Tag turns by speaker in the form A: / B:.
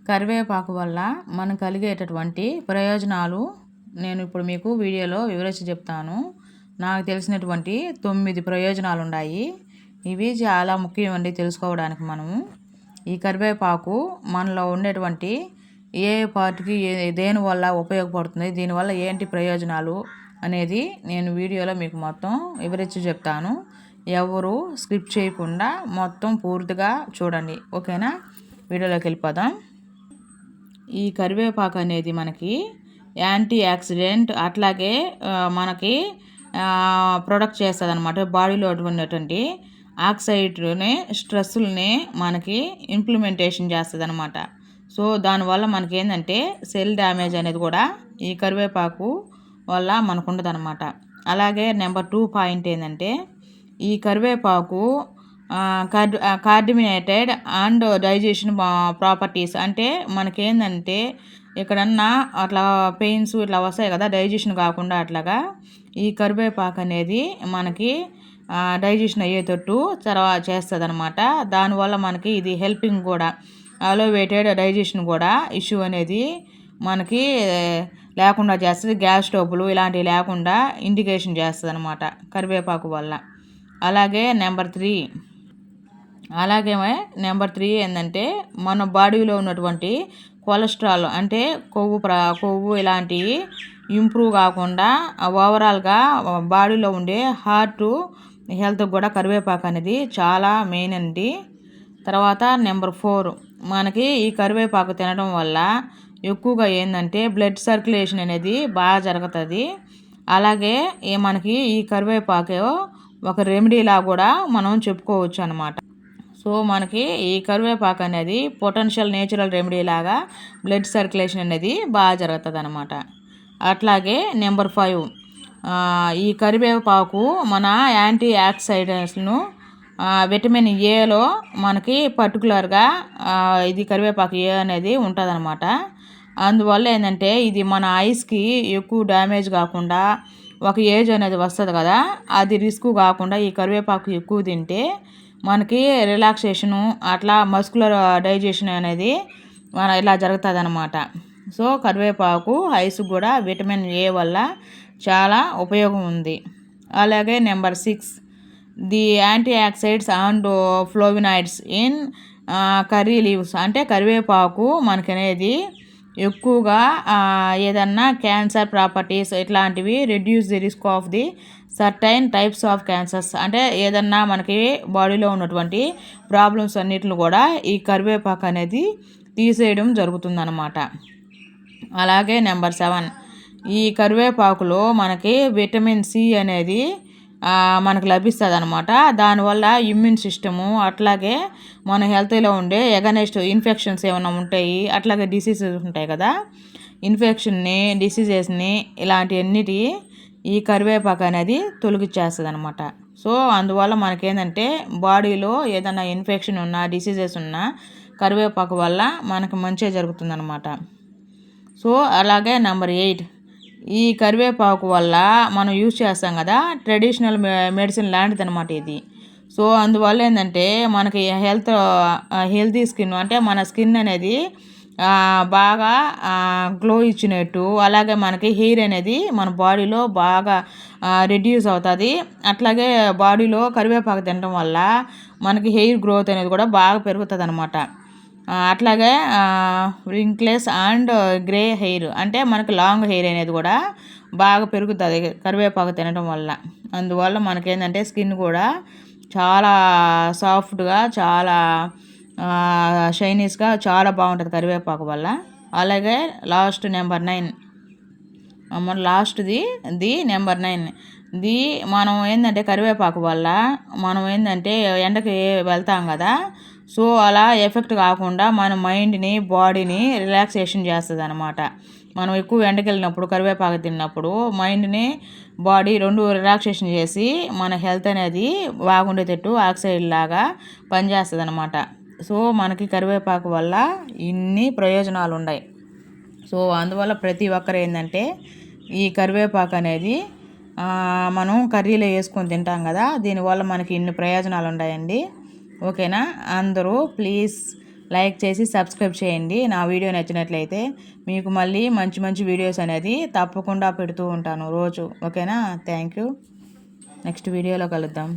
A: కరివేపాకు వల్ల మనకు కలిగేటటువంటి ప్రయోజనాలు నేను ఇప్పుడు మీకు వీడియోలో వివరించి చెప్తాను. నాకు తెలిసినటువంటి 9 ప్రయోజనాలు ఉన్నాయి. ఇవి చాలా ముఖ్యమండి తెలుసుకోవడానికి. మనము ఈ కరివేపాకు మనలో ఉండేటువంటి ఏ పార్ట్కి దేనివల్ల ఉపయోగపడుతుంది, దీనివల్ల ఏంటి ప్రయోజనాలు అనేది నేను వీడియోలో మీకు మొత్తం వివరించి చెప్తాను. ఎవరు స్కిప్ చేయకుండా మొత్తం పూర్తిగా చూడండి, ఓకేనా? వీడియోలోకి వెళ్ళిపోదాం. ఈ కరివేపాకు అనేది మనకి యాంటీ ఆక్సిడెంట్, అట్లాగే మనకి ప్రొడక్ట్ చేస్తుంది అనమాట. బాడీలో ఉన్నటువంటి ఆక్సైడ్ని, స్ట్రెస్ని మనకి ఇంప్లిమెంటేషన్ చేస్తుంది అనమాట. సో దానివల్ల మనకి ఏంటంటే సెల్ డ్యామేజ్ అనేది కూడా ఈ కరివేపాకు వల్ల మనకు ఉండదు అనమాట. అలాగే నెంబర్ 2 పాయింట్ ఏంటంటే ఈ కరివేపాకు కార్డినేటెడ్ అండ్ డైజెషన్ ప్రాపర్టీస్. అంటే మనకేందంటే ఎక్కడన్నా అట్లా పెయిన్స్ ఇట్లా వస్తాయి కదా, డైజెషన్ కాకుండా అట్లాగా ఈ కరివేపాకు అనేది మనకి డైజెషన్ అయ్యేటట్టు చేస్తుంది అనమాట. దానివల్ల మనకి ఇది హెల్పింగ్ కూడా, అలోవేటెడ్ డైజెషన్ కూడా ఇష్యూ అనేది మనకి లేకుండా చేస్తుంది. గ్యాస్ ట్రబుల్ ఇలాంటివి లేకుండా ఇండికేషన్ చేస్తుంది అనమాట కరివేపాకు వల్ల. అలాగే నెంబర్ 3 ఏంటంటే మన బాడీలో ఉన్నటువంటి కొలెస్ట్రాల్, అంటే కొవ్వు ఇలాంటివి ఇంప్రూవ్ కాకుండా ఓవరాల్గా బాడీలో ఉండే హార్ట్ హెల్త్ కూడా కరివేపాకు అనేది చాలా మెయిన్ అండి. తర్వాత నెంబర్ 4, మనకి ఈ కరివేపాకు తినడం వల్ల ఎక్కువగా ఏంటంటే బ్లడ్ సర్క్యులేషన్ అనేది బాగా జరుగుతుంది. అలాగే మనకి ఈ కరివేపాకు ఒక రెమెడీలా కూడా మనం చెప్పుకోవచ్చు అనమాట. సో మనకి ఈ కరివేపాకు అనేది పొటెన్షియల్ నేచురల్ రెమెడీ లాగా బ్లడ్ సర్క్యులేషన్ అనేది బాగా జరుగుతుంది అనమాట. అట్లాగే నెంబర్ 5, ఈ కరివేపాకు మన యాంటీ ఆక్సిడెంట్స్ను విటమిన్ ఏలో మనకి పర్టికులర్గా ఇది కరివేపాకు ఏ అనేది ఉంటుంది అనమాట. అందువల్ల ఏంటంటే ఇది మన ఐస్కి ఎక్కువ డ్యామేజ్ కాకుండా, ఒక ఏజ్ అనేది వస్తుంది కదా, అది రిస్క్ కాకుండా ఈ కరివేపాకు ఎక్కువ తింటే మనకి రిలాక్సేషను, అట్లా మస్కులర్ డైజెషన్ అనేది ఇలా జరుగుతుంది అనమాట. సో కరివేపాకు ఐస్ కూడా విటమిన్ ఏ వల్ల చాలా ఉపయోగం ఉంది. అలాగే number 6, the antioxidants and flavonoids in curry leaves. అంటే కరివేపాకు మనకనేది ఎక్కువగా ఏదన్నా క్యాన్సర్ ప్రాపర్టీస్ ఇట్లాంటివి reduce the risk of the certain types of cancers. అంటే ఏదన్నా మనకి బాడీలో ఉన్నటువంటి ప్రాబ్లమ్స్ అన్నిటిని కూడా ఈ కరివేపాకు అనేది తీసేయడం జరుగుతుందన్నమాట. అలాగే నెంబర్ 7, ఈ కరివేపాకులో మనకి విటమిన్ సి అనేది మనకు లభిస్తుంది అనమాట. దానివల్ల ఇమ్యూన్ సిస్టము, అట్లాగే మన హెల్త్లో ఉండే ఎగనెస్ట్ ఇన్ఫెక్షన్స్ ఏమైనా ఉంటాయి, అట్లాగే డిసీజెస్ ఉంటాయి కదా, ఇన్ఫెక్షన్ని, డిసీజెస్ని ఇలాంటివన్నిటి ఈ కరివేపాకు అనేది తొలగిచ్చేస్తుంది అనమాట. సో అందువల్ల మనకేంటంటే బాడీలో ఏదైనా ఇన్ఫెక్షన్ ఉన్నా, డిసీజెస్ ఉన్నా కరివేపాకు వల్ల మనకు మంచిగా జరుగుతుందన్నమాట. సో అలాగే నెంబర్ 8, ఈ కరివేపాకు వల్ల మనం యూజ్ చేస్తాం కదా, ట్రెడిషనల్ మెడిసిన్ లాంటిది అనమాట ఇది. సో అందువల్ల ఏంటంటే మనకి హెల్తీ స్కిన్, అంటే మన స్కిన్ అనేది బాగా గ్లో ఇచ్చినట్టు, అలాగే మనకి హెయిర్ అనేది మన బాడీలో బాగా రెడ్యూస్ అవుతుంది. అట్లాగే బాడీలో కరివేపాకు తినడం వల్ల మనకి హెయిర్ గ్రోత్ అనేది కూడా బాగా పెరుగుతుంది అనమాట. అట్లాగే రింక్లెస్ అండ్ గ్రే హెయిర్, అంటే మనకి లాంగ్ హెయిర్ అనేది కూడా బాగా పెరుగుతుంది కరివేపాకు తినడం వల్ల. అందువల్ల మనకేంటంటే స్కిన్ కూడా చాలా సాఫ్ట్గా, చాలా షైనీస్గా చాలా బాగుంటుంది కరివేపాకు వల్ల. అలాగే నెంబర్ 9, నెంబర్ 9, మనం ఏంటంటే కరివేపాకు వల్ల మనం ఏంటంటే ఎండకి వెళ్తాం కదా, సో అలా ఎఫెక్ట్ కాకుండా మన మైండ్ని, బాడీని రిలాక్సేషన్ చేస్తుంది అనమాట. మనం ఎక్కువ ఎండకి వెళ్ళినప్పుడు కరివేపాకు తిన్నప్పుడు మైండ్ని, బాడీ రెండు రిలాక్సేషన్ చేసి మన హెల్త్ అనేది బాగుండేటట్టు ఆక్సైడ్ లాగా పనిచేస్తుంది అనమాట. సో మనకి కరివేపాకు వల్ల ఇన్ని ప్రయోజనాలు ఉన్నాయి. సో అందువల్ల ప్రతి ఒక్కరు ఏంటంటే ఈ కరివేపాకు అనేది మనం కర్రీలో వేసుకొని తింటాం కదా, దీనివల్ల మనకి ఇన్ని ప్రయోజనాలు ఉన్నాయండి. ఓకేనా? అందరూ ప్లీజ్ లైక్ చేసి సబ్స్క్రైబ్ చేయండి. నా వీడియో నచ్చినట్లయితే మీకు మళ్ళీ మంచి మంచి వీడియోస్ అనేది తప్పకుండా పెడుతూ ఉంటాను రోజు. ఓకేనా? Thank you. నెక్స్ట్ వీడియోలో కలుద్దాం.